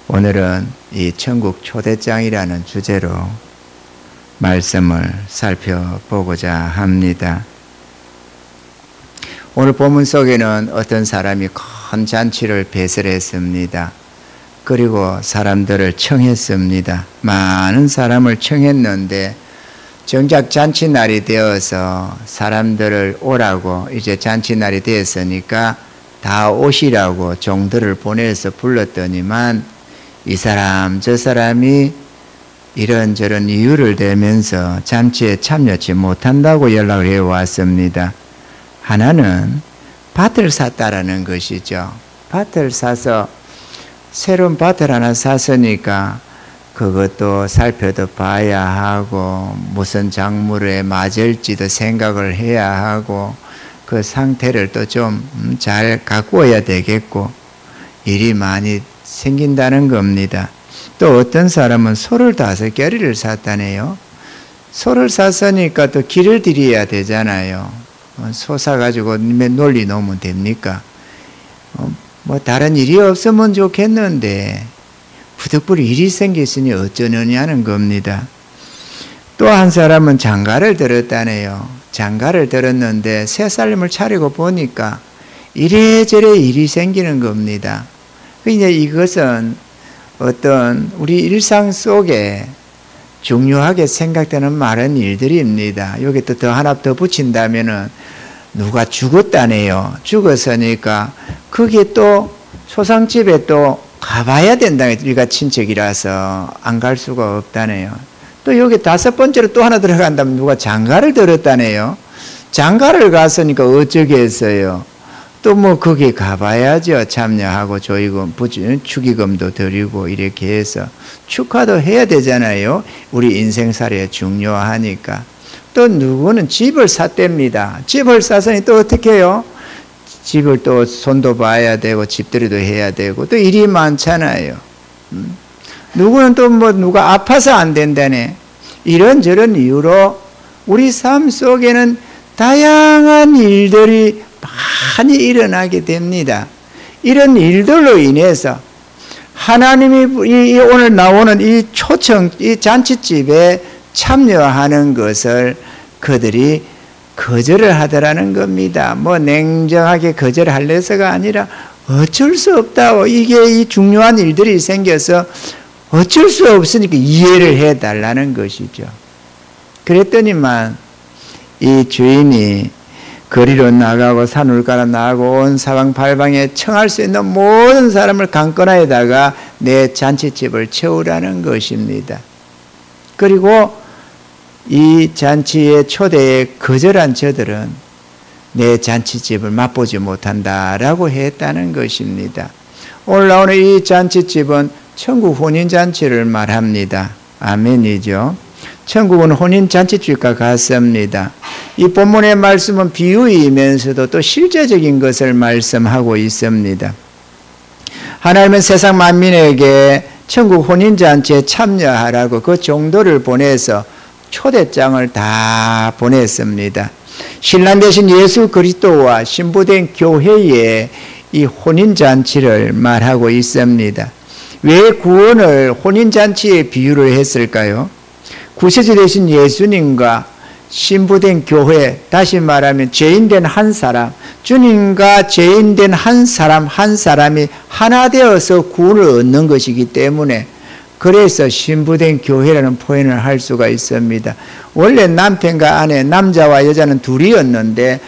오늘은 이 천국 초대장이라는 주제로 말씀을 살펴보고자 합니다. 오늘 본문 속에는 어떤 사람이 큰 잔치를 배설했습니다. 그리고 사람들을 청했습니다. 많은 사람을 청했는데 정작 잔치날이 되어서 사람들을 오라고, 이제 잔치날이 되었으니까 다 오시라고 종들을 보내서 불렀더니만 이 사람 저 사람이 이런저런 이유를 대면서 잔치에 참여하지 못한다고 연락을 해왔습니다. 하나는 밭을 샀다라는 것이죠. 밭을 사서 새로운 밭을 하나 샀으니까 그것도 살펴도 봐야 하고 무슨 작물에 맞을지도 생각을 해야 하고 그 상태를 또 좀 잘 가꾸어야 되겠고 일이 많이 생긴다는 겁니다. 또 어떤 사람은 소를 5개리를 샀다네요. 소를 샀으니까 또 길을 들여야 되잖아요. 소 사가지고 논리 놓으면 됩니까? 뭐 다른 일이 없으면 좋겠는데 부득불 일이 생겼으니 어쩌느냐는 겁니다. 또 한 사람은 장가를 들었다네요. 장가를 들었는데 새살림을 차리고 보니까 이래저래 일이 생기는 겁니다. 이제 이것은 어떤 우리 일상 속에 중요하게 생각되는 많은 일들입니다. 여기 또 더 하나 더 붙인다면은 누가 죽었다네요. 죽었으니까 거기에 또 소상집에 또 가봐야 된다. 우리가 친척이라서 안 갈 수가 없다네요. 또 여기 5번째로 또 하나 들어간다면 누가 장가를 들었다네요. 장가를 갔으니까 어쩌겠어요. 또 뭐 거기 가봐야죠. 참여하고 조의금, 축의금도 드리고 이렇게 해서 축하도 해야 되잖아요. 우리 인생살이에 중요하니까. 또 누구는 집을 샀답니다. 집을 샀으니 또 어떻게 해요? 집을 또 손도 봐야 되고 집들이도 해야 되고 또 일이 많잖아요. 누구는 또 뭐 누가 아파서 안 된다네. 이런저런 이유로 우리 삶 속에는 다양한 일들이 많이 일어나게 됩니다. 이런 일들로 인해서 하나님이 오늘 나오는 이 초청, 이 잔치집에 참여하는 것을 그들이 거절을 하더라는 겁니다. 뭐 냉정하게 거절할래서가 아니라 어쩔 수 없다고, 이게 이 중요한 일들이 생겨서 어쩔 수 없으니까 이해를 해달라는 것이죠. 그랬더니만 이 주인이 거리로 나가고 산울가로 나가고 온 사방팔방에 청할 수 있는 모든 사람을 강권하에다가 내 잔치집을 채우라는 것입니다. 그리고 이 잔치의 초대에 거절한 저들은 내 잔치집을 맛보지 못한다라고 했다는 것입니다. 오늘 나오는 이 잔치집은 천국 혼인잔치를 말합니다. 아멘이죠. 천국은 혼인잔치집과 같습니다. 이 본문의 말씀은 비유이면서도 또 실제적인 것을 말씀하고 있습니다. 하나님은 세상 만민에게 천국 혼인잔치에 참여하라고 그 종도를 보내서 초대장을 다 보냈습니다. 신랑 되신 예수 그리스도와 신부된 교회에 이 혼인잔치를 말하고 있습니다. 왜 구원을 혼인잔치에 비유를 했을까요? 구세주 되신 예수님과 신부된 교회, 다시 말하면 죄인된 한 사람, 주님과 죄인된 한 사람이 하나 되어서 구원을 얻는 것이기 때문에 그래서 신부된 교회라는 표현을 할 수가 있습니다. 원래 남편과 아내, 남자와 여자는 둘이었는데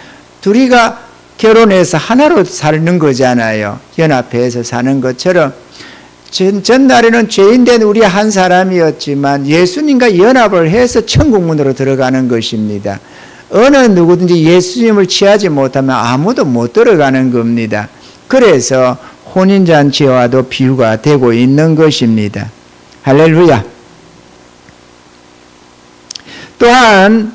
둘이가 결혼해서 하나로 사는 거잖아요. 연합해서 사는 것처럼 전날에는 죄인된 우리 한 사람이었지만 예수님과 연합을 해서 천국문으로 들어가는 것입니다. 어느 누구든지 예수님을 취하지 못하면 아무도 못 들어가는 겁니다. 그래서 혼인잔치와도 비유가 되고 있는 것입니다. 할렐루야. 또한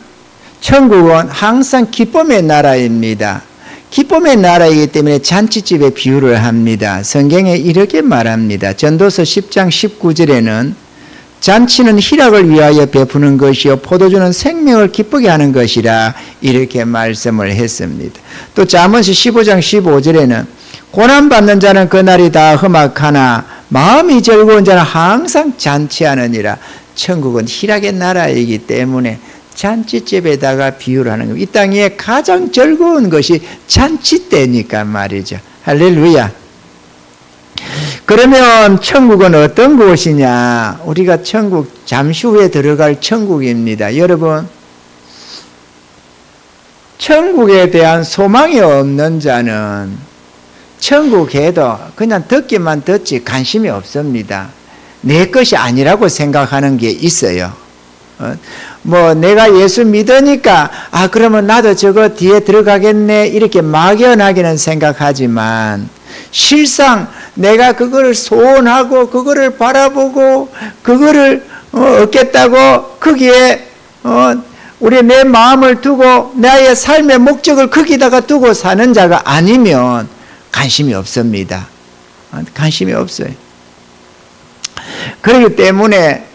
천국은 항상 기쁨의 나라입니다. 기쁨의 나라이기 때문에 잔치집에 비유를 합니다. 성경에 이렇게 말합니다. 전도서 10장 19절에는 잔치는 희락을 위하여 베푸는 것이요 포도주는 생명을 기쁘게 하는 것이라 이렇게 말씀을 했습니다. 또 잠언서 15장 15절에는 고난받는 자는 그날이 다 험악하나 마음이 즐거운 자는 항상 잔치하느니라. 천국은 희락의 나라이기 때문에 잔치집에다가 비유를 하는 겁니다. 이 땅에 가장 즐거운 것이 잔치 때니까 말이죠. 할렐루야. 그러면 천국은 어떤 곳이냐? 우리가 천국, 잠시 후에 들어갈 천국입니다. 여러분, 천국에 대한 소망이 없는 자는 천국에도 그냥 듣기만 듣지 관심이 없습니다. 내 것이 아니라고 생각하는 게 있어요. 뭐 내가 예수 믿으니까 그러면 나도 저거 뒤에 들어가겠네 이렇게 막연하게는 생각하지만, 실상 내가 그거를 소원하고 그거를 바라보고 그거를 얻겠다고 거기에 우리 내 마음을 두고 나의 삶의 목적을 거기다가 두고 사는 자가 아니면 관심이 없습니다. 관심이 없어요. 그렇기 때문에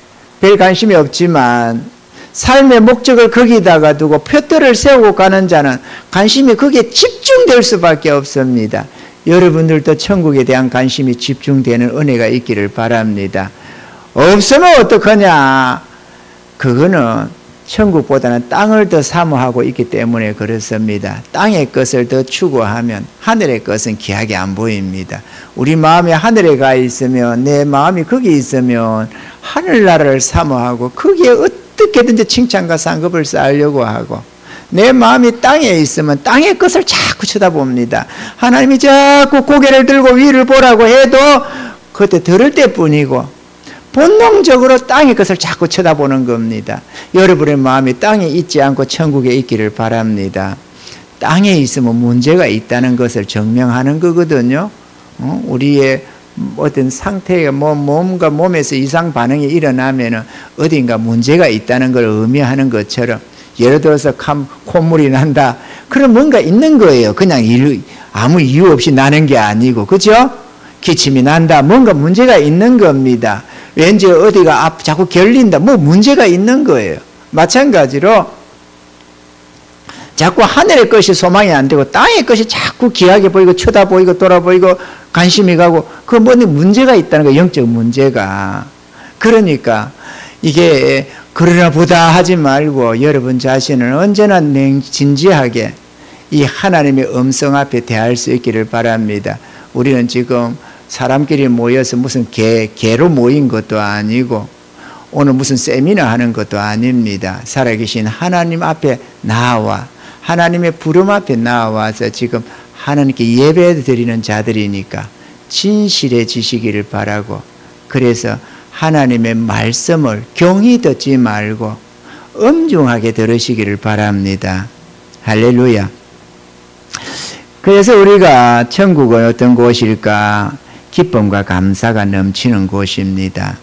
별 관심이 없지만 삶의 목적을 거기다가 두고 표대를 세우고 가는 자는 관심이 거기에 집중될 수밖에 없습니다. 여러분들도 천국에 대한 관심이 집중되는 은혜가 있기를 바랍니다. 없으면 어떡하냐? 그거는 천국보다는 땅을 더 사모하고 있기 때문에 그렇습니다. 땅의 것을 더 추구하면 하늘의 것은 귀하게 안 보입니다. 우리 마음이 하늘에 가 있으면, 내 마음이 거기 있으면 하늘나라를 사모하고 거기에 어떻게든지 칭찬과 상급을 쌓으려고 하고, 내 마음이 땅에 있으면 땅의 것을 자꾸 쳐다봅니다. 하나님이 자꾸 고개를 들고 위를 보라고 해도 그때 들을 때뿐이고 본능적으로 땅의 것을 자꾸 쳐다보는 겁니다. 여러분의 마음이 땅에 있지 않고 천국에 있기를 바랍니다. 땅에 있으면 문제가 있다는 것을 증명하는 거거든요. 우리의 어떤 상태가 몸과 몸에서 이상 반응이 일어나면 어딘가 문제가 있다는 걸 의미하는 것처럼, 예를 들어서 콧물이 난다. 그럼 뭔가 있는 거예요. 그냥 아무 이유 없이 나는 게 아니고, 그죠? 기침이 난다. 뭔가 문제가 있는 겁니다. 왠지 어디가 자꾸 결린다. 뭐 문제가 있는 거예요. 마찬가지로 자꾸 하늘의 것이 소망이 안 되고 땅의 것이 자꾸 귀하게 보이고 쳐다보이고 돌아보이고 관심이 가고, 그 뭐든 문제가 있다는 거예요. 영적 문제가. 그러니까 이게 그러나 보다 하지 말고 여러분 자신을 언제나 진지하게 이 하나님의 음성 앞에 대할 수 있기를 바랍니다. 우리는 지금 사람끼리 모여서 무슨 개로 모인 것도 아니고 오늘 무슨 세미나 하는 것도 아닙니다. 살아계신 하나님 앞에 나와 하나님의 부름 앞에 나와서 지금 하나님께 예배 드리는 자들이니까 진실해지시기를 바라고, 그래서 하나님의 말씀을 경히 듣지 말고 엄중하게 들으시기를 바랍니다. 할렐루야. 그래서 우리가 천국은 어떤 곳일까? 기쁨과 감사가 넘치는 곳입니다.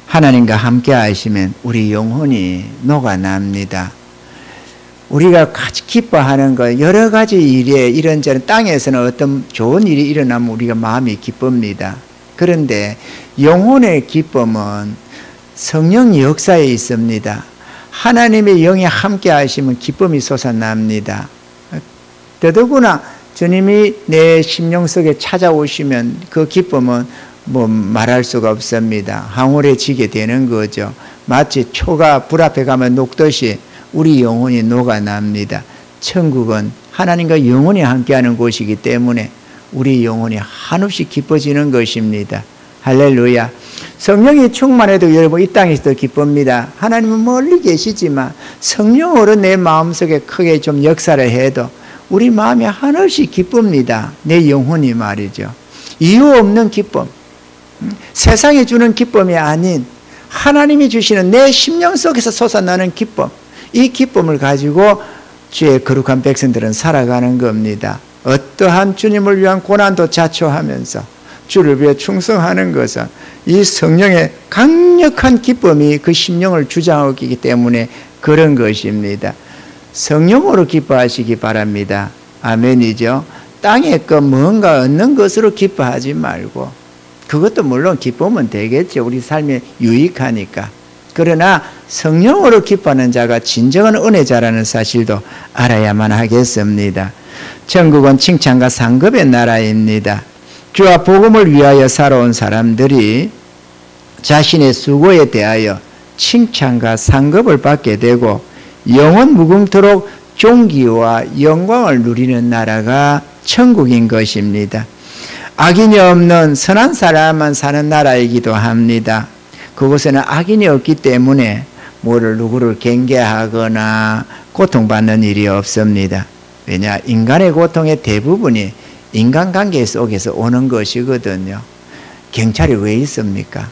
하나님과 함께 하시면 우리 영혼이 녹아납니다. 우리가 같이 기뻐하는 것, 여러 가지 일에 이런저런, 땅에서는 어떤 좋은 일이 일어나면 우리가 마음이 기쁩니다. 그런데 영혼의 기쁨은 성령 역사에 있습니다. 하나님의 영이 함께 하시면 기쁨이 솟아납니다. 더더구나 주님이 내 심령 속에 찾아오시면 그 기쁨은 뭐 말할 수가 없습니다. 황홀해지게 되는 거죠. 마치 초가 불 앞에 가면 녹듯이 우리 영혼이 녹아납니다. 천국은 하나님과 영원히 함께하는 곳이기 때문에 우리 영혼이 한없이 기뻐지는 것입니다. 할렐루야. 성령이 충만해도 여러분 이 땅에서도 기쁩니다. 하나님은 멀리 계시지만 성령으로 내 마음속에 크게 좀 역사를 해도 우리 마음이 한없이 기쁩니다. 내 영혼이 말이죠. 이유 없는 기쁨, 세상이 주는 기쁨이 아닌 하나님이 주시는 내 심령 속에서 솟아나는 기쁨, 이 기쁨을 가지고 주의 거룩한 백성들은 살아가는 겁니다. 어떠한 주님을 위한 고난도 자초하면서 주를 위해 충성하는 것은 이 성령의 강력한 기쁨이 그 심령을 주장하고 있기 때문에 그런 것입니다. 성령으로 기뻐하시기 바랍니다. 아멘이죠. 땅의 것 뭔가 얻는 것으로 기뻐하지 말고, 그것도 물론 기쁘면 되겠죠. 우리 삶에 유익하니까. 그러나 성령으로 기뻐하는 자가 진정한 은혜자라는 사실도 알아야만 하겠습니다. 천국은 칭찬과 상급의 나라입니다. 주와 복음을 위하여 살아온 사람들이 자신의 수고에 대하여 칭찬과 상급을 받게 되고 영원 무궁토록 존귀와 영광을 누리는 나라가 천국인 것입니다. 악인이 없는 선한 사람만 사는 나라이기도 합니다. 그곳에는 악인이 없기 때문에 누구를 경계하거나 고통받는 일이 없습니다. 왜냐? 인간의 고통의 대부분이 인간관계 속에서 오는 것이거든요. 경찰이 왜 있습니까?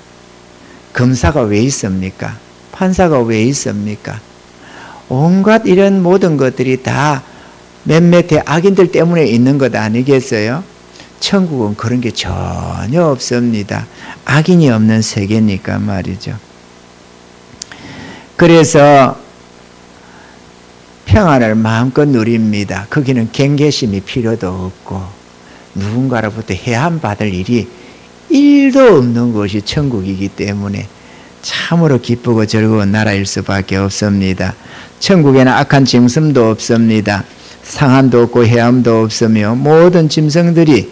검사가 왜 있습니까? 판사가 왜 있습니까? 온갖 이런 모든 것들이 다 몇몇의 악인들 때문에 있는 것 아니겠어요? 천국은 그런 게 전혀 없습니다. 악인이 없는 세계니까 말이죠. 그래서 평안을 마음껏 누립니다. 거기는 경계심이 필요도 없고 누군가로부터 해함받을 일이 1도 없는 곳이 천국이기 때문에 참으로 기쁘고 즐거운 나라일 수밖에 없습니다. 천국에는 악한 짐승도 없습니다. 상한도 없고 해함도 없으며 모든 짐승들이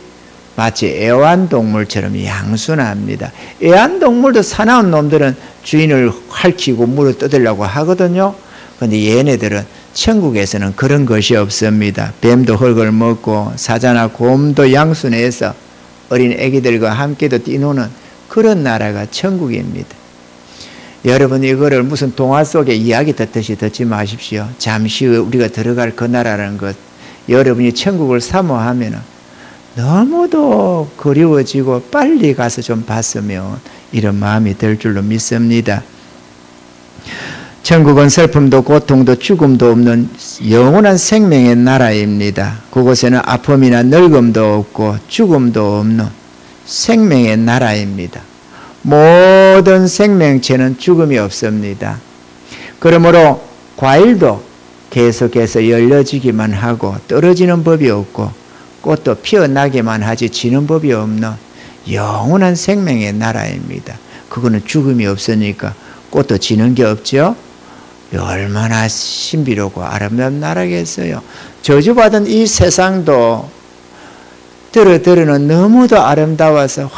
마치 애완동물처럼 양순합니다. 애완동물도 사나운 놈들은 주인을 핥히고 물어 뜯으려고 하거든요. 그런데 얘네들은 천국에서는 그런 것이 없습니다. 뱀도 흙을 먹고 사자나 곰도 양순해서 어린 애기들과 함께도 뛰노는 그런 나라가 천국입니다. 여러분 이거를 무슨 동화 속의 이야기 듣듯이 듣지 마십시오. 잠시 후에 우리가 들어갈 그 나라라는 것, 여러분이 천국을 사모하면 너무도 그리워지고 빨리 가서 좀 봤으면 이런 마음이 들 줄로 믿습니다. 천국은 슬픔도 고통도 죽음도 없는 영원한 생명의 나라입니다. 그곳에는 아픔이나 늙음도 없고 죽음도 없는 생명의 나라입니다. 모든 생명체는 죽음이 없습니다. 그러므로 과일도 계속해서 열려지기만 하고 떨어지는 법이 없고 꽃도 피어나기만 하지 지는 법이 없는 영원한 생명의 나라입니다. 그거는 죽음이 없으니까 꽃도 지는 게 없죠. 얼마나 신비롭고 아름다운 나라겠어요. 저주받은 이 세상도 들어는 너무도 아름다워서 와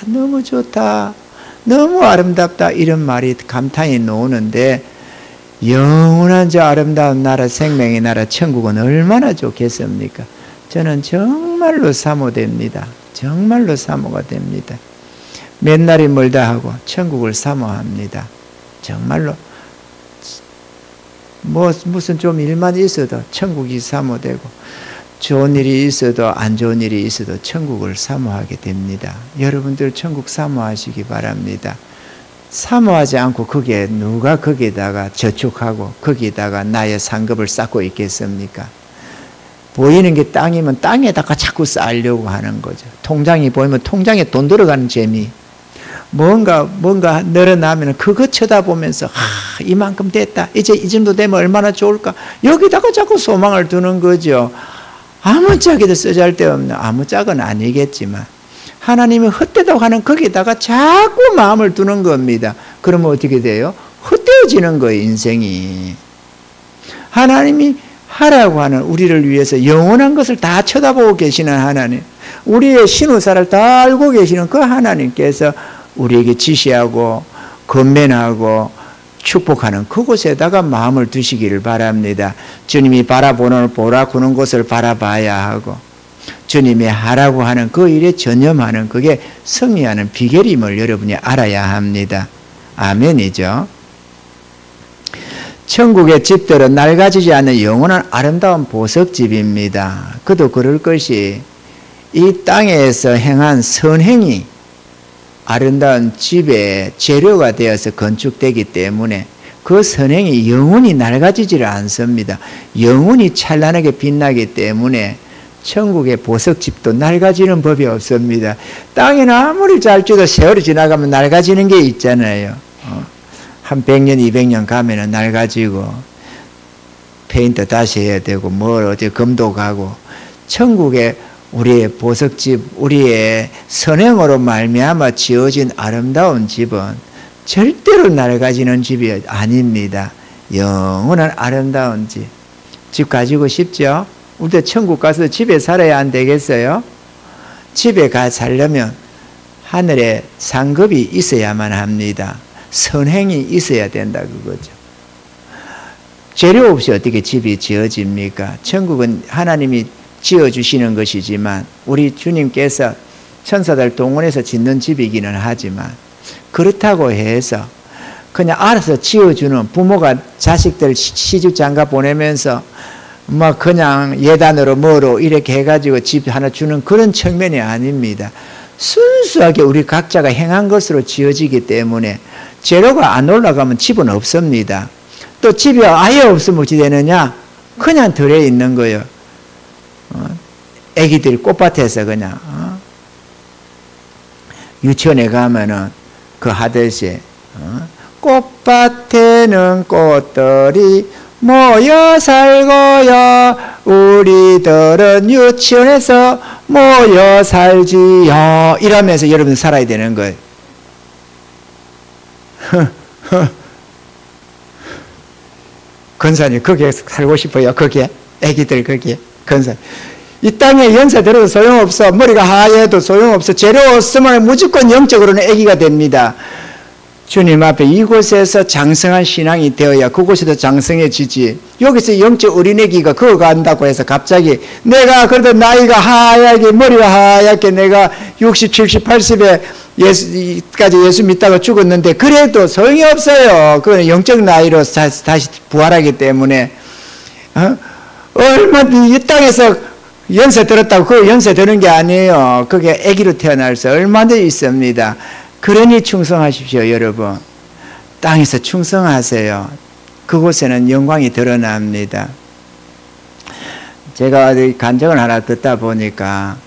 너무 좋다 너무 아름답다 이런 말이 감탄이 나오는데 영원한 저 아름다운 나라 생명의 나라 천국은 얼마나 좋겠습니까? 저는 정말로 사모됩니다. 정말로 사모가 됩니다. 맨날이 멀다 하고 천국을 사모합니다. 정말로 무슨 좀 일만 있어도 천국이 사모되고 좋은 일이 있어도 안 좋은 일이 있어도 천국을 사모하게 됩니다. 여러분들 천국 사모하시기 바랍니다. 사모하지 않고 거기에 누가 거기에다가 저축하고 거기에다가 나의 상급을 쌓고 있겠습니까? 보이는 게 땅이면 땅에다가 자꾸 쌓으려고 하는 거죠. 통장이 보이면 통장에 돈 들어가는 재미. 뭔가 늘어나면 그거 쳐다보면서 이만큼 됐다. 이제 이 정도 되면 얼마나 좋을까. 여기다가 자꾸 소망을 두는 거죠. 아무짝에도 쓰잘데없는 아무짝은 아니겠지만 하나님이 헛되다고 하는 거기다가 자꾸 마음을 두는 겁니다. 그러면 어떻게 돼요? 헛되어지는 거예요. 인생이. 하나님이 하라고 하는 우리를 위해서 영원한 것을 다 쳐다보고 계시는 하나님, 우리의 신우사를 다 알고 계시는 그 하나님께서 우리에게 지시하고 건면하고 축복하는 그곳에다가 마음을 두시기를 바랍니다. 주님이 보라고는 곳을 바라봐야 하고 주님이 하라고 하는 그 일에 전념하는 그게 승리하는 비결임을 여러분이 알아야 합니다. 아멘이죠. 천국의 집들은 낡아지지 않는 영원한 아름다운 보석집입니다. 그도 그럴 것이 이 땅에서 행한 선행이 아름다운 집의 재료가 되어서 건축되기 때문에 그 선행이 영원히 낡아지지를 않습니다. 영원히 찬란하게 빛나기 때문에 천국의 보석집도 낡아지는 법이 없습니다. 땅에는 아무리 잘 쪄도 세월이 지나가면 낡아지는 게 있잖아요. 한 100년, 200년 가면은 낡아지고 페인트 다시 해야 되고 어디 금도 가고. 천국의 우리의 보석집, 우리의 선행으로 말미암아 지어진 아름다운 집은 절대로 낡아지는 집이 아닙니다. 영원한 아름다운 집. 집 가지고 싶죠? 우리도 천국 가서 집에 살아야 안 되겠어요? 집에 가 살려면 하늘에 상급이 있어야만 합니다. 선행이 있어야 된다 그거죠. 재료 없이 어떻게 집이 지어집니까? 천국은 하나님이 지어주시는 것이지만 우리 주님께서 천사들 동원해서 짓는 집이기는 하지만 그렇다고 해서 그냥 알아서 지어주는 부모가 자식들 시집 장가 보내면서 뭐 그냥 예단으로 뭐로 이렇게 해가지고 집 하나 주는 그런 측면이 아닙니다. 순수하게 우리 각자가 행한 것으로 지어지기 때문에 재료가 안 올라가면 집은 없습니다. 또 집이 아예 없으면 어찌 되느냐? 그냥 들어 있는 거예요. 애기들이 꽃밭에서 그냥 유치원에 가면은 그 하듯이 꽃밭에는 꽃들이 모여 살고요. 우리들은 유치원에서 모여 살지요. 이러면서 여러분 살아야 되는 거예요. 권사님 거기에 살고 싶어요. 거기에 애기들 거기에 권사님. 이 땅에 연세 들어도 소용없어. 머리가 하얘도 소용없어. 재료 없으면 무조건 영적으로는 애기가 됩니다. 주님 앞에 이곳에서 장성한 신앙이 되어야 그곳에도 장성해지지. 여기서 영적 어린애기가 그거 간다고 해서 갑자기 내가 그래도 나이가 하얗게 머리가 하얗게 내가 60, 70, 80에 예수까지 예수 믿다가 죽었는데 그래도 소용이 없어요. 그건 영적 나이로 다시 부활하기 때문에 얼마든지 이 땅에서 연세 들었다고 그 연세 드는 게 아니에요. 그게 아기로 태어날서 얼마든지 있습니다. 그러니 충성하십시오, 여러분. 땅에서 충성하세요. 그곳에는 영광이 드러납니다. 제가 간증을 하나 듣다 보니까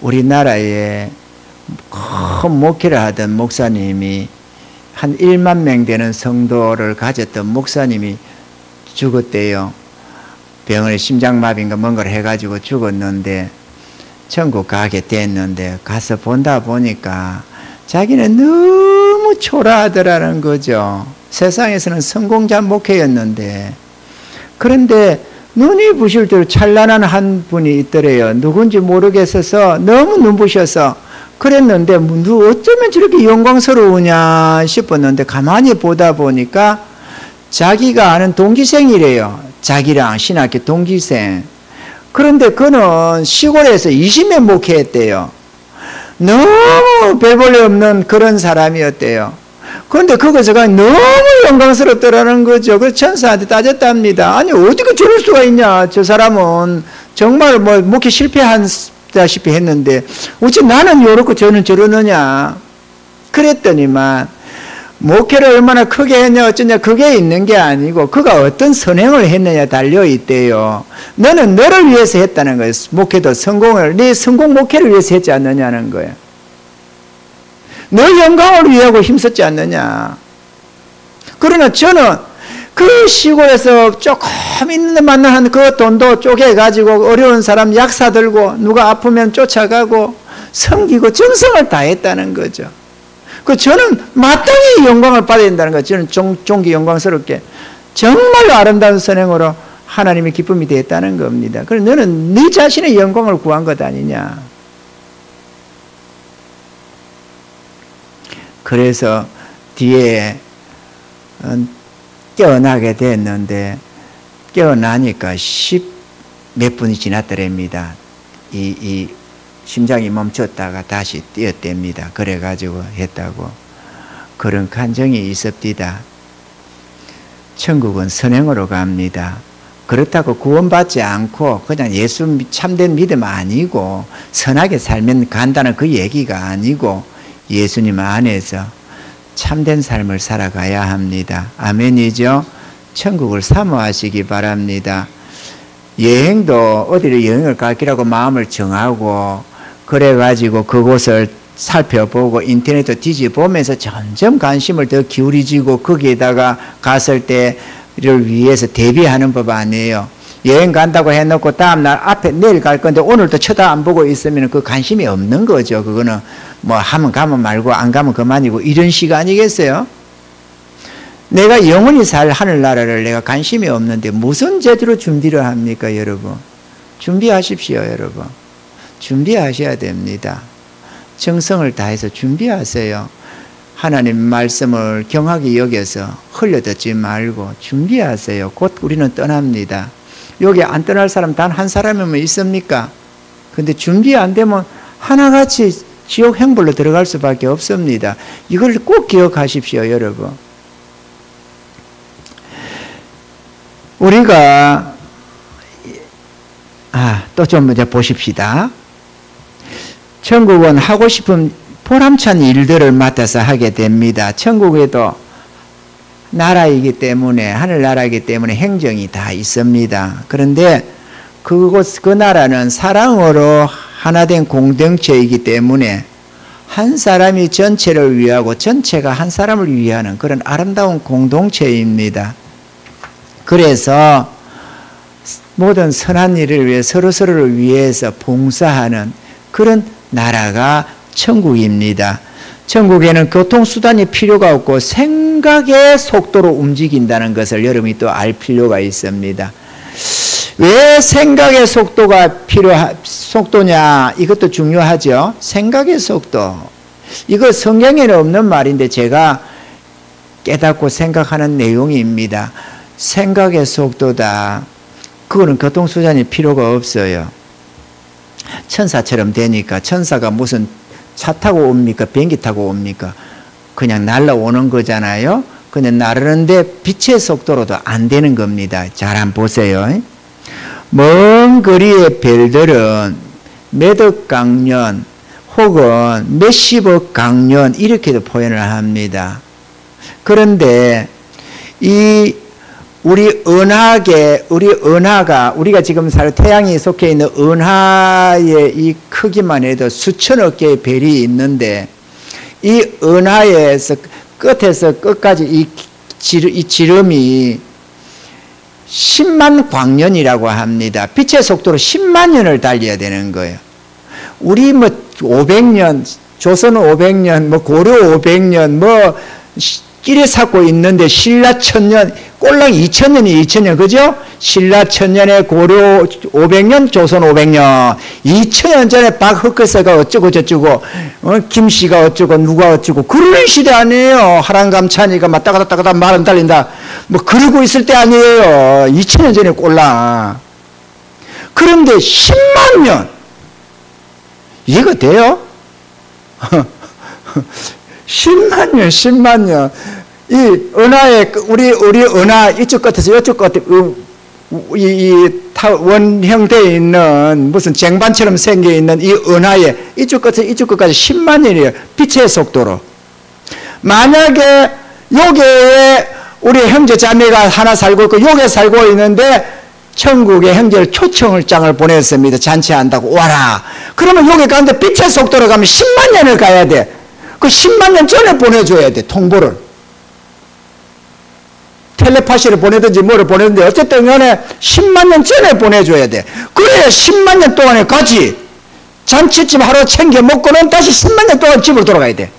우리나라에 큰 목회를 하던 목사님이 한 1만 명 되는 성도를 가졌던 목사님이 죽었대요. 병원에 심장마비인가 뭔가를 해가지고 죽었는데 천국 가게 됐는데 가서 본다 보니까 자기는 너무 초라하더라는 거죠. 세상에서는 성공자 목회였는데 그런데 눈이 부실 대로 찬란한 한 분이 있더래요. 누군지 모르겠어서 너무 눈부셔서 그랬는데 어쩌면 저렇게 영광스러우냐 싶었는데 가만히 보다 보니까 자기가 아는 동기생이래요. 자기랑 신학교 동기생. 그런데 그는 시골에서 20년 목회했대요. 너무 별볼일 없는 그런 사람이었대요. 그런데 그것가 너무 영광스럽더라는 거죠. 그래서 천사한테 따졌답니다. 아니 어떻게 저럴 수가 있냐. 저 사람은 정말 뭐 목회 실패한다시피 했는데 어찌 나는 이렇고 저는 저러느냐. 그랬더니만 목회를 얼마나 크게 했냐 어쩌냐 그게 있는 게 아니고 그가 어떤 선행을 했느냐 달려있대요. 너는 너를 위해서 했다는 거예요. 목회도 성공을 네 성공 목회를 위해서 했지 않느냐는 거예요. 너 영광을 위하고 힘썼지 않느냐. 그러나 저는 그 시골에서 조금 있는 데 만난 그 돈도 쪼개가지고 어려운 사람 약사 들고 누가 아프면 쫓아가고 섬기고 정성을 다했다는 거죠. 저는 마땅히 영광을 받아야 된다는 거예요. 저는 종기 영광스럽게 정말로 아름다운 선행으로 하나님의 기쁨이 되었다는 겁니다. 그래서 너는 네 자신의 영광을 구한 것 아니냐. 그래서 뒤에 깨어나게 됐는데 깨어나니까 10몇 분이 지났더랍니다. 이 심장이 멈췄다가 다시 뛰었답니다. 그래가지고 했다고. 그런 간증이 있습니다. 천국은 선행으로 갑니다. 그렇다고 구원받지 않고 그냥 예수 참된 믿음 아니고 선하게 살면 간다는 그 얘기가 아니고 예수님 안에서 참된 삶을 살아가야 합니다. 아멘이죠? 천국을 사모하시기 바랍니다. 여행도 어디를 여행을 갈기라고 마음을 정하고 그래가지고 그곳을 살펴보고 인터넷도 뒤집어보면서 점점 관심을 더 기울이지고 거기에다가 갔을 때를 위해서 대비하는 법 아니에요. 여행 간다고 해놓고 다음날 앞에 내일 갈 건데 오늘도 쳐다 안 보고 있으면 그 관심이 없는 거죠. 그거는 뭐 하면 가면 말고 안 가면 그만이고 이런 시간이겠어요? 내가 영원히 살 하늘나라를 내가 관심이 없는데 무슨 제대로 준비를 합니까, 여러분? 준비하십시오, 여러분. 준비하셔야 됩니다. 정성을 다해서 준비하세요. 하나님 말씀을 경하게 여겨서 흘려듣지 말고 준비하세요. 곧 우리는 떠납니다. 여기 안 떠날 사람 단 한 사람이면 있습니까? 근데 준비 안 되면 하나같이 지옥 행불로 들어갈 수밖에 없습니다. 이걸 꼭 기억하십시오, 여러분. 우리가 또 좀 이제 보십시다. 천국은 하고 싶은 보람찬 일들을 맡아서 하게 됩니다. 천국에도 나라이기 때문에, 하늘나라이기 때문에 행정이 다 있습니다. 그런데 그 나라는 사랑으로 하나된 공동체이기 때문에 한 사람이 전체를 위하고 전체가 한 사람을 위하는 그런 아름다운 공동체입니다. 그래서 모든 선한 일을 위해 서로서로를 위해서 봉사하는 그런 나라가 천국입니다. 천국에는 교통수단이 필요가 없고 생각의 속도로 움직인다는 것을 여러분이 또 알 필요가 있습니다. 왜 생각의 속도냐? 이것도 중요하죠. 생각의 속도. 이거 성경에는 없는 말인데 제가 깨닫고 생각하는 내용입니다. 생각의 속도다. 그거는 교통수단이 필요가 없어요. 천사처럼 되니까 천사가 무슨 차 타고 옵니까? 비행기 타고 옵니까? 그냥 날아오는 거잖아요. 근데 나르는데 빛의 속도로도 안 되는 겁니다. 잘 한번 보세요. 먼 거리의 별들은 몇억 강년 혹은 몇십억 강년 이렇게도 표현을 합니다. 그런데 우리 은하가 우리가 지금 태양이 속해 있는 은하의 이 크기만 해도 수천억 개의 별이 있는데 이 은하에서 끝에서 끝까지 이 지름이 10만 광년이라고 합니다. 빛의 속도로 10만 년을 달려야 되는 거예요. 우리 500년, 조선 500년, 고려 500년, 끼리 삭고 있는데 신라 1000년, 꼴랑 2000년이 2000년, 그죠? 신라 1000년에 고려 500년, 조선 500년. 2000년 전에 박흑거세가 어쩌고 저쩌고, 김씨가 어쩌고, 누가 어쩌고, 그런 시대 아니에요. 하랑감찬이가 막 따가다 말은 달린다. 그러고 있을 때 아니에요. 2000년 전에 꼴랑. 그런데 10만 년. 이해가 돼요? 10만 년. 이 은하에, 우리 은하 이쪽 끝에서 이쪽 끝에, 원형되어 있는 무슨 쟁반처럼 생겨 있는 이 은하에 이쪽 끝에서 이쪽 끝까지 10만 년이에요. 빛의 속도로. 만약에 여기에 우리 형제 자매가 하나 살고 있고 여기에 살고 있는데 천국의 형제를 초청장을 보냈습니다. 잔치한다고 와라. 그러면 여기 가는데 빛의 속도로 가면 10만 년을 가야 돼. 그 10만 년 전에 보내줘야 돼, 통보를. 텔레파시를 보내든지 뭐를 보내든지 어쨌든 간에 10만 년 전에 보내줘야 돼. 그래야 10만 년 동안에 가지. 잔치집 하루 챙겨 먹고는 다시 10만 년 동안 집으로 돌아가야 돼.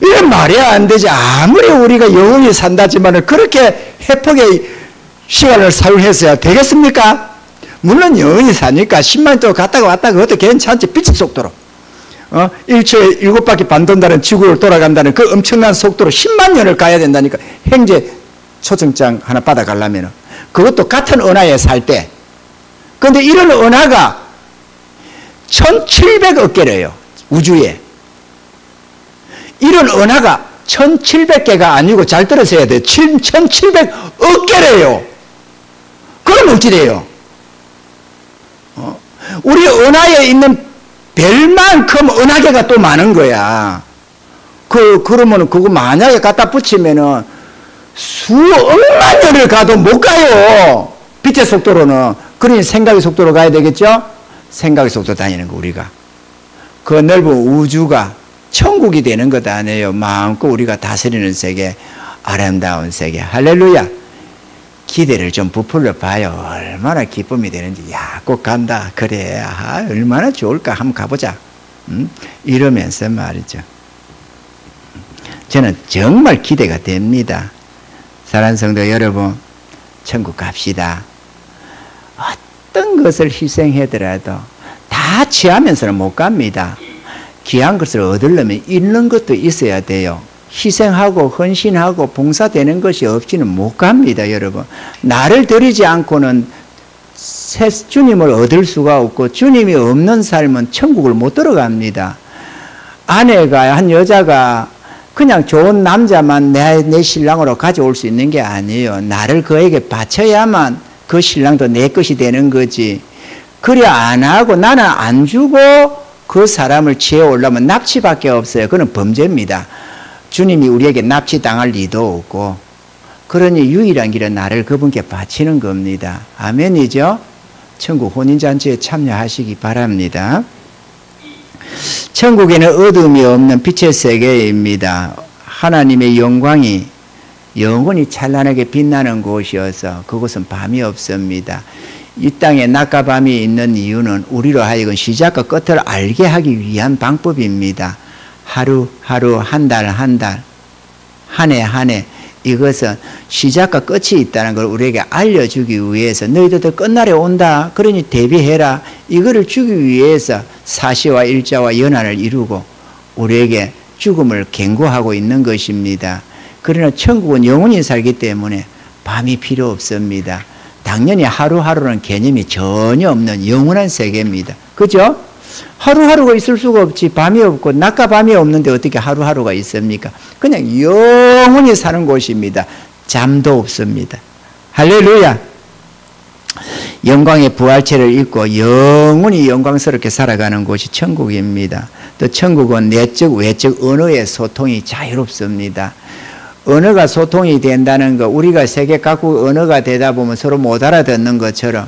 이건 말이 안 되지. 아무리 우리가 영원히 산다지만 그렇게 해폭의 시간을 사용했어야 되겠습니까? 물론 영원히 사니까 10만 년 동안 갔다가 왔다가 그것도 괜찮지. 빛의 속도로. 1초에 7바퀴 반 돈다는 지구를 돌아간다는 그 엄청난 속도로 10만 년을 가야 된다니까. 형제 초청장 하나 받아가려면 그것도 같은 은하에 살 때. 그런데 이런 은하가 1700억 개래요. 우주에. 이런 은하가 1700개가 아니고 잘 들으셔야 돼요. 1700억 개래요. 그럼 어찌 돼요? 우리 은하에 있는 별만큼 은하계가 또 많은 거야. 그러면 그거 만약에 갖다 붙이면은 수억만 년을 가도 못 가요. 빛의 속도로는. 그러니 생각의 속도로 가야 되겠죠? 생각의 속도로 다니는 거, 우리가. 그 넓은 우주가 천국이 되는 것 아니에요. 마음껏 우리가 다스리는 세계, 아름다운 세계. 할렐루야. 기대를 좀 부풀려 봐요. 얼마나 기쁨이 되는지. 야, 꼭 간다. 그래. 얼마나 좋을까. 한번 가보자. 이러면서 말이죠. 저는 정말 기대가 됩니다. 사랑하는 성도 여러분, 천국 갑시다. 어떤 것을 희생하더라도 다 다 취하면서는 못 갑니다. 귀한 것을 얻으려면 잃는 것도 있어야 돼요. 희생하고 헌신하고 봉사되는 것이 없이는 못 갑니다, 여러분. 나를 드리지 않고는 주님을 얻을 수가 없고, 주님이 없는 삶은 천국을 못 들어갑니다. 아내가, 한 여자가 그냥 좋은 남자만 내 신랑으로 가져올 수 있는 게 아니에요. 나를 그에게 바쳐야만 그 신랑도 내 것이 되는 거지. 그래 안 하고 나는 안 주고 그 사람을 취해 오려면 납치밖에 없어요. 그건 범죄입니다. 주님이 우리에게 납치당할 리도 없고, 그러니 유일한 길은 나를 그분께 바치는 겁니다. 아멘이죠? 천국 혼인잔치에 참여하시기 바랍니다. 천국에는 어둠이 없는 빛의 세계입니다. 하나님의 영광이 영원히 찬란하게 빛나는 곳이어서 그곳은 밤이 없습니다. 이 땅에 낮과 밤이 있는 이유는 우리로 하여금 시작과 끝을 알게 하기 위한 방법입니다. 하루 하루, 한 달 한 달, 한 해 한 해, 이것은 시작과 끝이 있다는 걸 우리에게 알려주기 위해서, 너희들도 끝날에 온다, 그러니 대비해라, 이거를 주기 위해서 사시와 일자와 연한을 이루고 우리에게 죽음을 경고하고 있는 것입니다. 그러나 천국은 영원히 살기 때문에 밤이 필요 없습니다. 당연히 하루하루는 개념이 전혀 없는 영원한 세계입니다. 그죠? 하루하루가 있을 수가 없지. 밤이 없고 낮과 밤이 없는데 어떻게 하루하루가 있습니까? 그냥 영원히 사는 곳입니다. 잠도 없습니다. 할렐루야. 영광의 부활체를 입고 영원히 영광스럽게 살아가는 곳이 천국입니다. 또 천국은 내적 외적 언어의 소통이 자유롭습니다. 언어가 소통이 된다는 거, 우리가 세계 각국 언어가 되다 보면 서로 못 알아듣는 것처럼,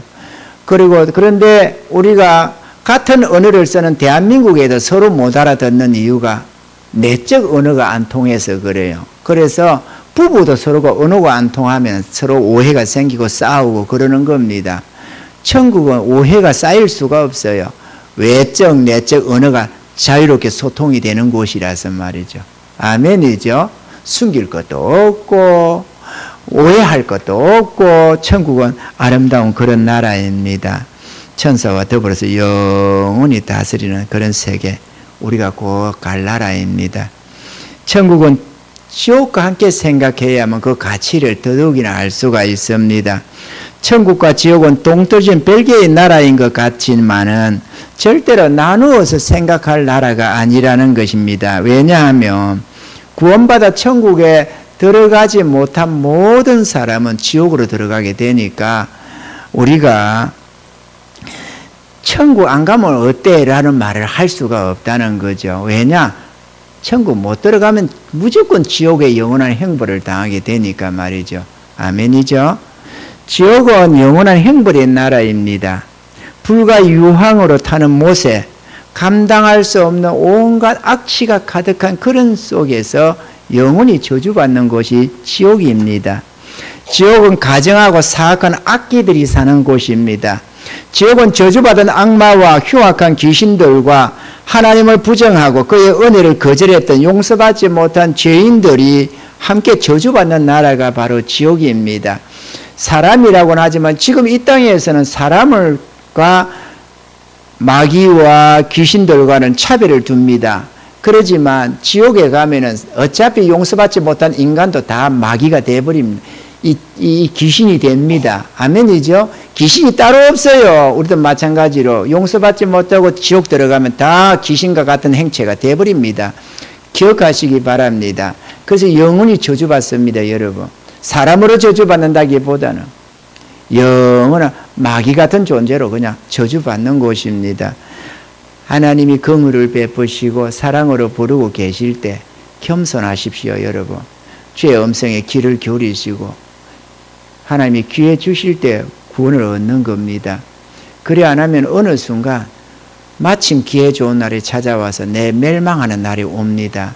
그리고 그런데 우리가 같은 언어를 쓰는 대한민국에도 서로 못 알아듣는 이유가 내적 언어가 안 통해서 그래요. 그래서 부부도 서로가 언어가 안 통하면 서로 오해가 생기고 싸우고 그러는 겁니다. 천국은 오해가 쌓일 수가 없어요. 외적 내적 언어가 자유롭게 소통이 되는 곳이라서 말이죠. 아멘이죠. 숨길 것도 없고 오해할 것도 없고 천국은 아름다운 그런 나라입니다. 천사와 더불어서 영원히 다스리는 그런 세계, 우리가 곧 갈 나라입니다. 천국은 지옥과 함께 생각해야만 그 가치를 더더욱이나 알 수가 있습니다. 천국과 지옥은 동떨어진 별개의 나라인 것 같지만은 절대로 나누어서 생각할 나라가 아니라는 것입니다. 왜냐하면 구원받아 천국에 들어가지 못한 모든 사람은 지옥으로 들어가게 되니까 우리가 천국 안 가면 어때? 라는 말을 할 수가 없다는 거죠. 왜냐? 천국 못 들어가면 무조건 지옥의 영원한 형벌을 당하게 되니까 말이죠. 아멘이죠? 지옥은 영원한 형벌의 나라입니다. 불과 유황으로 타는 못에 감당할 수 없는 온갖 악취가 가득한 그런 속에서 영원히 저주받는 곳이 지옥입니다. 지옥은 가정하고 사악한 악기들이 사는 곳입니다. 지옥은 저주받은 악마와 흉악한 귀신들과 하나님을 부정하고 그의 은혜를 거절했던 용서받지 못한 죄인들이 함께 저주받는 나라가 바로 지옥입니다. 사람이라고는 하지만 지금 이 땅에서는 사람과 마귀와 귀신들과는 차별을 둡니다. 그러지만 지옥에 가면은 어차피 용서받지 못한 인간도 다 마귀가 되어버립니다. 이 귀신이 됩니다. 아멘이죠? 귀신이 따로 없어요. 우리도 마찬가지로 용서받지 못하고 지옥 들어가면 다 귀신과 같은 행체가 되어버립니다. 기억하시기 바랍니다. 그래서 영원히 저주받습니다, 여러분. 사람으로 저주받는다기보다는 영원한 마귀 같은 존재로 그냥 저주받는 곳입니다. 하나님이 긍휼을 베푸시고 사랑으로 부르고 계실 때 겸손하십시오, 여러분. 주의 음성에 귀를 기울이시고 하나님이 기회 주실 때 구원을 얻는 겁니다. 그래 안 하면 어느 순간 마침 기회 좋은 날이 찾아와서 내 멸망하는 날이 옵니다.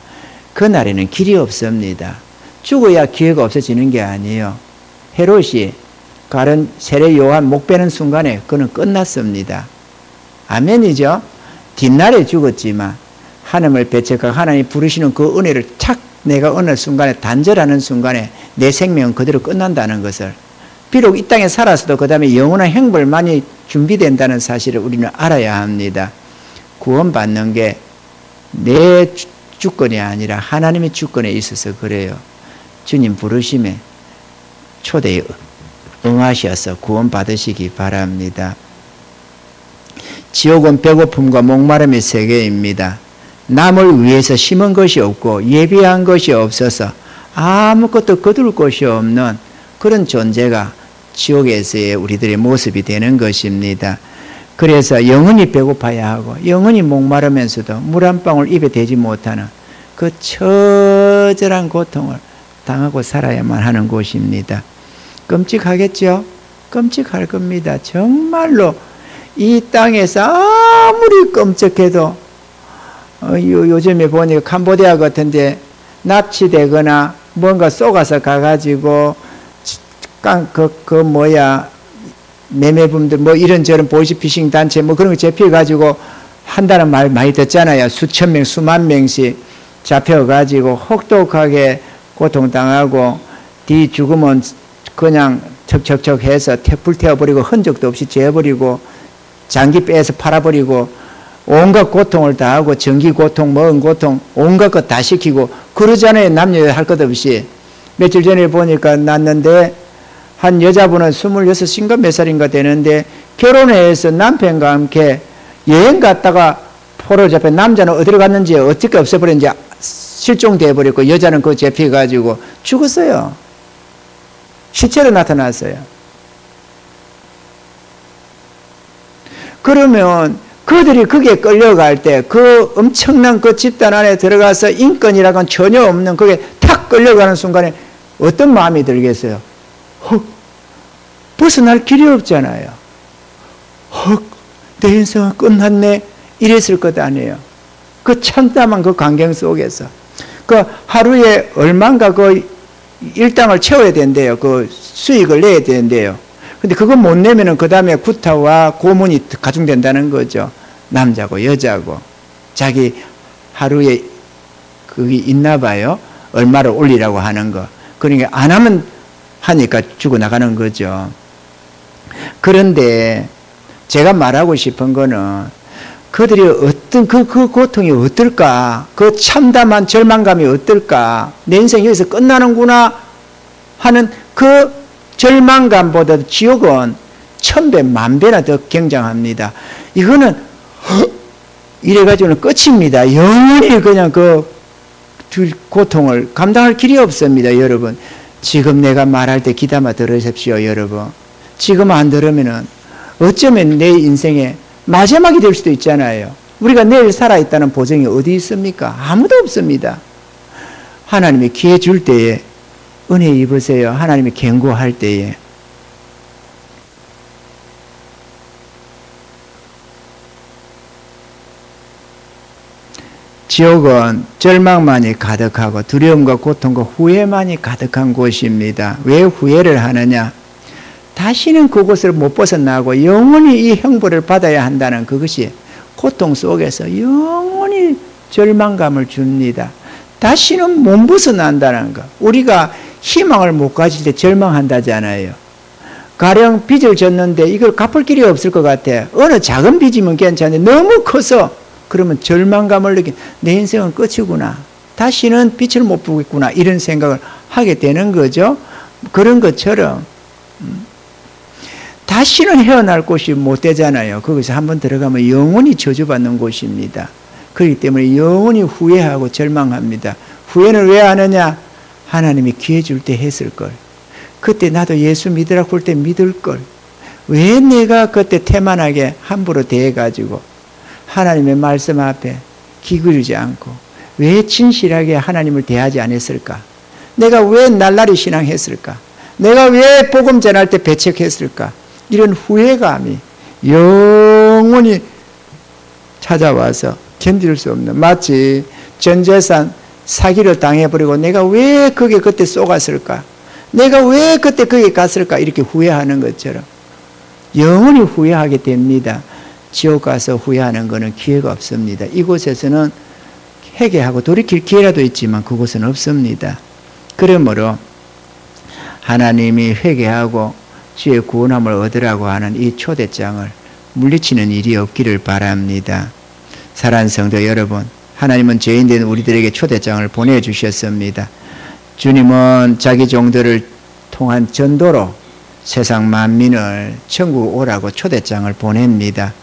그 날에는 길이 없습니다. 죽어야 기회가 없어지는 게 아니에요. 헤롯이 가른 세례 요한 목 베는 순간에 그는 끝났습니다. 아멘이죠? 뒷날에 죽었지만 하나님을 배척하고 하나님이 부르시는 그 은혜를 착 내가 어느 순간에 단절하는 순간에 내 생명은 그대로 끝난다는 것을 비록 이 땅에 살아서도 그 다음에 영원한 행벌만이 준비된다는 사실을 우리는 알아야 합니다. 구원받는 게 내 주권이 아니라 하나님의 주권에 있어서 그래요. 주님 부르심에 초대에 응하셔서 구원받으시기 바랍니다. 지옥은 배고픔과 목마름의 세계입니다. 남을 위해서 심은 것이 없고 예비한 것이 없어서 아무것도 거둘 것이 없는 그런 존재가 지옥에서의 우리들의 모습이 되는 것입니다. 그래서 영원히 배고파야 하고 영원히 목마르면서도 물 한 방울 입에 대지 못하는 그 처절한 고통을 당하고 살아야만 하는 곳입니다. 끔찍하겠죠? 끔찍할 겁니다. 정말로 이 땅에서 아무리 끔찍해도 요즘에 보니까 캄보디아 같은데 납치되거나 뭔가 쏘가서 가가지고 매매범들 이런저런 보이스피싱 단체 그런 거 잡혀가지고 한다는 말 많이 듣잖아요. 수천 명, 수만 명씩 잡혀가지고 혹독하게 고통당하고 뒤 죽으면 그냥 척척척 해서 불태워버리고 흔적도 없이 재버리고 장기 빼서 팔아버리고 온갖 고통을 다 하고 전기 고통, 먹은 고통 온갖 것 다 시키고 그러잖아요. 남녀 할 것 없이. 며칠 전에 보니까 났는데 한 여자분은 26인가 몇 살인가 되는데 결혼해서 남편과 함께 여행 갔다가 포로 잡혀 남자는 어디로 갔는지 어떻게 없어버렸는지 실종돼 버렸고 여자는 그거 잡혀가지고 죽었어요. 시체로 나타났어요. 그러면 그들이 거기에 끌려갈 때 그 엄청난 그 집단 안에 들어가서 인권이라고는 전혀 없는 그게 탁 끌려가는 순간에 어떤 마음이 들겠어요? 벗어날 길이 없잖아요. 내 인생은 끝났네 이랬을 것 아니에요. 그 참담한 그 광경 속에서 그 하루에 얼마인가 그 일당을 채워야 된대요. 그 수익을 내야 된대요. 근데 그거 못 내면은 그 다음에 구타와 고문이 가중된다는 거죠. 남자고 여자고 자기 하루에 그게 있나 봐요. 얼마를 올리라고 하는 거. 그러니까 안 하면 하니까 죽어나가는 거죠. 그런데 제가 말하고 싶은 거는 그들이 어떤 그 고통이 어떨까? 그 참담한 절망감이 어떨까? 내 인생이 여기서 끝나는구나 하는 그 절망감보다 지옥은 1000배, 10,000배나 더 굉장합니다. 이거는 이래가지고는 끝입니다. 영원히 그냥 그 고통을 감당할 길이 없습니다. 여러분 지금 내가 말할 때 귀담아 들으십시오. 여러분 지금 안 들으면은 어쩌면 내 인생의 마지막이 될 수도 있잖아요. 우리가 내일 살아있다는 보장이 어디 있습니까? 아무도 없습니다. 하나님이 기회 줄 때에 은혜 입으세요. 하나님이 경고할 때에. 지옥은 절망만이 가득하고 두려움과 고통과 후회만이 가득한 곳입니다. 왜 후회를 하느냐? 다시는 그곳을 못 벗어나고 영원히 이 형벌을 받아야 한다는 그것이 고통 속에서 영원히 절망감을 줍니다. 다시는 못 벗어난다는 것. 우리가 희망을 못 가질 때 절망한다잖아요. 가령 빚을 졌는데 이걸 갚을 길이 없을 것 같아. 어느 작은 빚이면 괜찮은데 너무 커서 그러면 절망감을 내 인생은 끝이구나. 다시는 빛을 못 보겠구나. 이런 생각을 하게 되는 거죠. 그런 것처럼 다시는 헤어날 곳이 못 되잖아요. 거기서 한번 들어가면 영원히 저주받는 곳입니다. 그렇기 때문에 영원히 후회하고 절망합니다. 후회는 왜 하느냐? 하나님이 기회 줄 때 했을걸. 그때 나도 예수 믿으라고 할 때 믿을걸. 왜 내가 그때 태만하게 함부로 대해가지고 하나님의 말씀 앞에 기울이지 않고 왜 진실하게 하나님을 대하지 않았을까? 내가 왜 날라리 신앙했을까? 내가 왜 복음 전할 때 배척했을까? 이런 후회감이 영원히 찾아와서 견딜 수 없는, 마치 전 재산 사기를 당해버리고 내가 왜 거기에 그때 쏘갔을까? 내가 왜 그때 거기에 갔을까? 이렇게 후회하는 것처럼 영원히 후회하게 됩니다. 지옥 가서 후회하는 것은 기회가 없습니다. 이곳에서는 회개하고 돌이킬 기회라도 있지만 그곳은 없습니다. 그러므로 하나님이 회개하고 주의 구원함을 얻으라고 하는 이 초대장을 물리치는 일이 없기를 바랍니다. 사랑하는 성도 여러분, 하나님은 죄인된 우리들에게 초대장을 보내주셨습니다. 주님은 자기 종들을 통한 전도로 세상 만민을 천국 오라고 초대장을 보냅니다.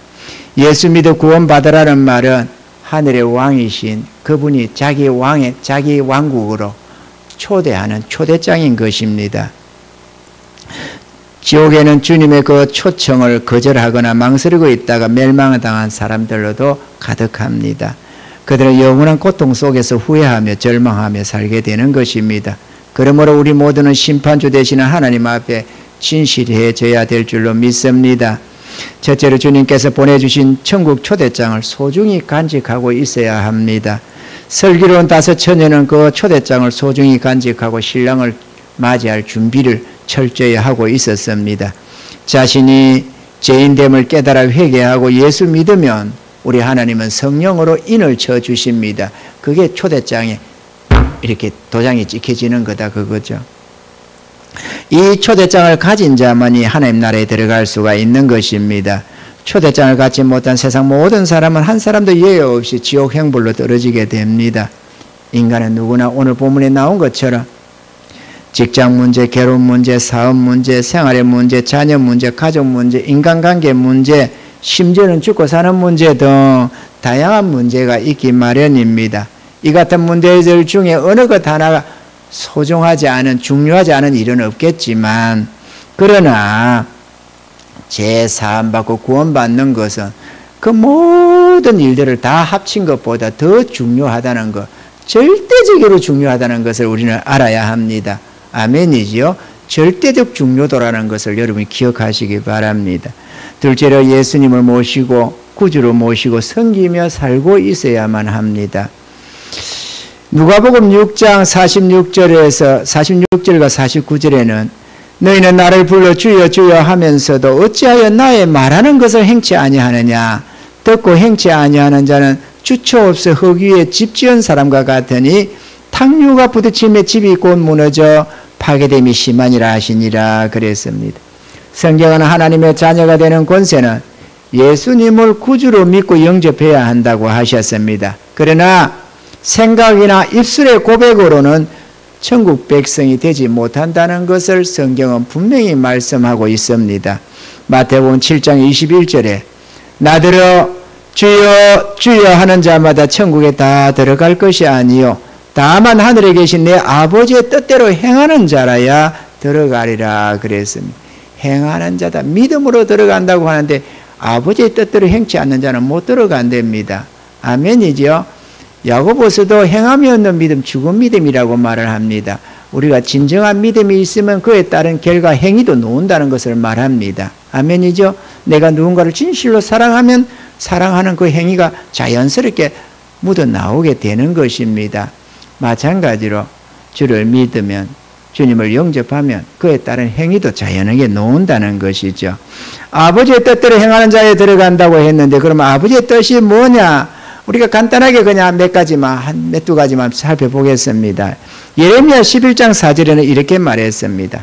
예수 믿어 구원받으라는 말은 하늘의 왕이신 그분이 자기 왕국으로 초대하는 초대장인 것입니다. 지옥에는 주님의 그 초청을 거절하거나 망설이고 있다가 멸망당한 사람들로도 가득합니다. 그들은 영원한 고통 속에서 후회하며 절망하며 살게 되는 것입니다. 그러므로 우리 모두는 심판주 되시는 하나님 앞에 진실해져야 될 줄로 믿습니다. 첫째로 주님께서 보내주신 천국 초대장을 소중히 간직하고 있어야 합니다. 슬기로운 다섯 처녀는 그 초대장을 소중히 간직하고 신랑을 맞이할 준비를 철저히 하고 있었습니다. 자신이 죄인됨을 깨달아 회개하고 예수 믿으면 우리 하나님은 성령으로 인을 쳐 주십니다. 그게 초대장에 이렇게 도장이 찍혀지는 거다 그거죠. 이 초대장을 가진 자만이 하나님 나라에 들어갈 수가 있는 것입니다. 초대장을 갖지 못한 세상 모든 사람은 한 사람도 예외 없이 지옥 행불로 떨어지게 됩니다. 인간은 누구나 오늘 본문에 나온 것처럼 직장 문제, 결혼 문제, 사업 문제, 생활의 문제, 자녀 문제, 가족 문제, 인간관계 문제, 심지어는 죽고 사는 문제 등 다양한 문제가 있기 마련입니다. 이 같은 문제들 중에 어느 것 하나가 소중하지 않은, 중요하지 않은 일은 없겠지만, 그러나 죄 사함받고 구원받는 것은 그 모든 일들을 다 합친 것보다 더 중요하다는 것, 절대적으로 중요하다는 것을 우리는 알아야 합니다. 아멘이지요? 절대적 중요도라는 것을 여러분이 기억하시기 바랍니다. 둘째로 예수님을 모시고 구주로 모시고 섬기며 살고 있어야만 합니다. 누가복음 6장 46절과 49절에는 너희는 나를 불러 주여 주여 하면서도 어찌하여 나의 말하는 것을 행치 아니하느냐, 듣고 행치 아니하는 자는 주처 없어 흙 위에 집 지은 사람과 같으니 탕류가 부딪힘에 집이 곧 무너져 파괴됨이 심하니라 하시니라 그랬습니다. 성경은 하나님의 자녀가 되는 권세는 예수님을 구주로 믿고 영접해야 한다고 하셨습니다. 그러나 생각이나 입술의 고백으로는 천국 백성이 되지 못한다는 것을 성경은 분명히 말씀하고 있습니다. 마태복음 7장 21절에 나더러 주여 주여 하는 자마다 천국에 다 들어갈 것이 아니요 다만 하늘에 계신 내 아버지의 뜻대로 행하는 자라야 들어가리라 그랬습니다. 행하는 자다. 믿음으로 들어간다고 하는데 아버지의 뜻대로 행치 않는 자는 못 들어간답니다. 아멘이죠. 야고보서도 행함이 없는 믿음 죽은 믿음이라고 말을 합니다. 우리가 진정한 믿음이 있으면 그에 따른 결과 행위도 놓은다는 것을 말합니다. 아멘이죠. 내가 누군가를 진실로 사랑하면 사랑하는 그 행위가 자연스럽게 묻어나오게 되는 것입니다. 마찬가지로 주를 믿으면, 주님을 영접하면 그에 따른 행위도 자연하게 놓은다는 것이죠. 아버지의 뜻대로 행하는 자에 들어간다고 했는데 그러면 아버지의 뜻이 뭐냐? 우리가 간단하게 그냥 몇 두 가지만 살펴보겠습니다. 예레미야 11장 4절에는 이렇게 말했습니다.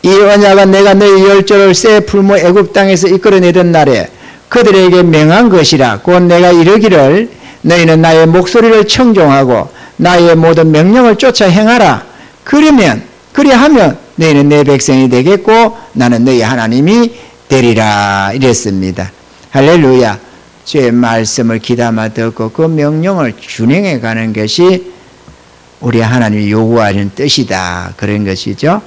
이 언약은 내가 너희 열조를 새 풀무 애굽 땅에서 이끌어내던 날에 그들에게 명한 것이라. 곧 내가 이르기를 너희는 나의 목소리를 청종하고 나의 모든 명령을 쫓아 행하라. 그리하면 너희는 내 백성이 되겠고 나는 너희 하나님이 되리라. 이랬습니다. 할렐루야. 주의 말씀을 귀담아 듣고 그 명령을 준행해 가는 것이 우리 하나님이 요구하는 뜻이다. 그런 것이죠.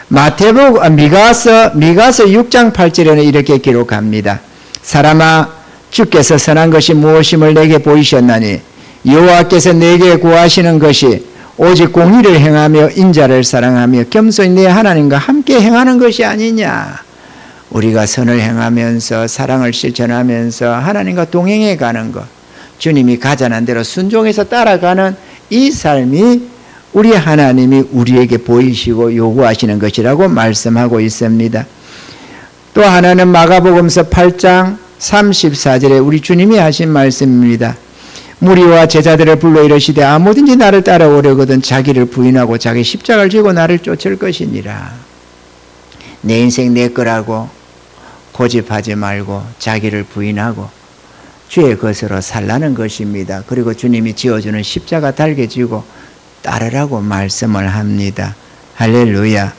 미가서 6장 8절에는 이렇게 기록합니다. 사람아, 주께서 선한 것이 무엇임을 내게 보이셨나니 여호와께서 내게 구하시는 것이 오직 공의를 행하며 인자를 사랑하며 겸손히 내 하나님과 함께 행하는 것이 아니냐. 우리가 선을 행하면서 사랑을 실천하면서 하나님과 동행해 가는 것, 주님이 가자는 대로 순종해서 따라가는 이 삶이 우리 하나님이 우리에게 보이시고 요구하시는 것이라고 말씀하고 있습니다. 또 하나는 마가복음서 8장 34절에 우리 주님이 하신 말씀입니다. 무리와 제자들을 불러 이르시되 아무든지 나를 따라오려거든 자기를 부인하고 자기 십자가를 지고 나를 쫓을 것이니라. 내 인생 내 거라고 고집하지 말고 자기를 부인하고 주의 것으로 살라는 것입니다. 그리고 주님이 지어주는 십자가 달게 지고 따르라고 말씀을 합니다. 할렐루야.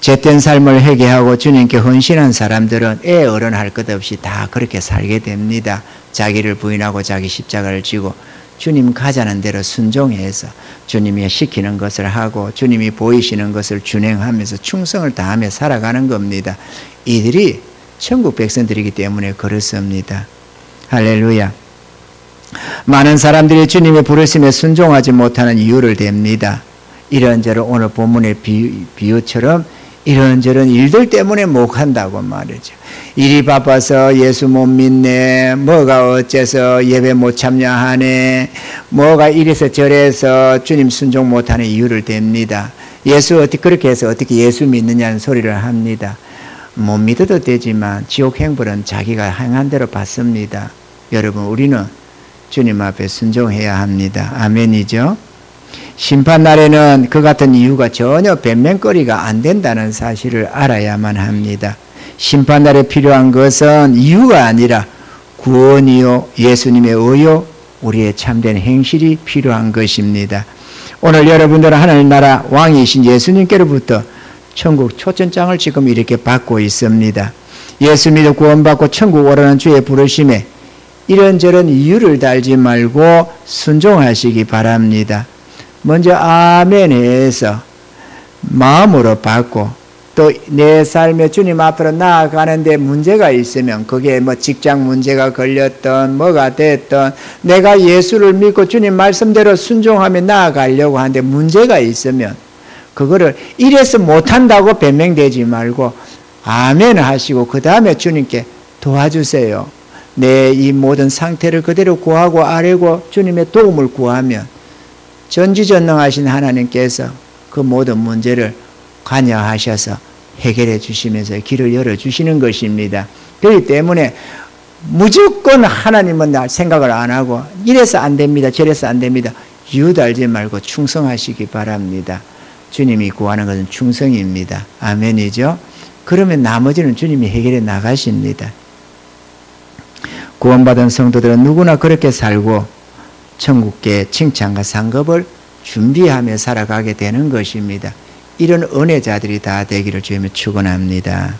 죄된 삶을 회개하고 주님께 헌신한 사람들은 어른할 것 없이 다 그렇게 살게 됩니다. 자기를 부인하고 자기 십자가를 지고 주님 가자는 대로 순종해서 주님이 시키는 것을 하고 주님이 보이시는 것을 준행하면서 충성을 다하며 살아가는 겁니다. 이들이 천국 백성들이기 때문에 그렇습니다. 할렐루야. 많은 사람들이 주님의 부르심에 순종하지 못하는 이유를 댑니다. 이런저런 오늘 본문의 비유처럼 이런저런 일들 때문에 못 한다고 말이죠. 일이 바빠서 예수 못 믿네, 뭐가 어째서 예배 못 참여하네, 뭐가 이래서 저래서 주님 순종 못하는 이유를 댑니다. 예수 어떻게 그렇게 해서 어떻게 예수 믿느냐는 소리를 합니다. 못 믿어도 되지만 지옥 행벌은 자기가 행한 대로 받습니다. 여러분, 우리는 주님 앞에 순종해야 합니다. 아멘이죠. 심판날에는 그 같은 이유가 전혀 변명거리가 안 된다는 사실을 알아야만 합니다. 심판날에 필요한 것은 이유가 아니라 구원이요, 예수님의 의요, 우리의 참된 행실이 필요한 것입니다. 오늘 여러분들은 하늘나라 왕이신 예수님께로부터 천국 초청장을 지금 이렇게 받고 있습니다. 예수 믿어 구원받고 천국 오라는 주의 부르심에 이런저런 이유를 달지 말고 순종하시기 바랍니다. 먼저 아멘 해서 마음으로 받고 또 내 삶에 주님 앞으로 나아가는데 문제가 있으면 그게 뭐 직장 문제가 걸렸던 뭐가 됐던 내가 예수를 믿고 주님 말씀대로 순종하며 나아가려고 하는데 문제가 있으면 그거를 이래서 못한다고 변명되지 말고 아멘 하시고 그 다음에 주님께 도와주세요. 내 이 모든 상태를 그대로 구하고 아뢰고 주님의 도움을 구하면 전지전능하신 하나님께서 그 모든 문제를 관여하셔서 해결해 주시면서 길을 열어주시는 것입니다. 그렇기 때문에 무조건 하나님은 생각을 안 하고 이래서 안 됩니다. 저래서 안 됩니다. 이유 달지 말고 충성하시기 바랍니다. 주님이 구하는 것은 충성입니다. 아멘이죠. 그러면 나머지는 주님이 해결해 나가십니다. 구원받은 성도들은 누구나 그렇게 살고 천국계 칭찬과 상급을 준비하며 살아가게 되는 것입니다. 이런 은혜자들이 다 되기를 주님이 축원합니다.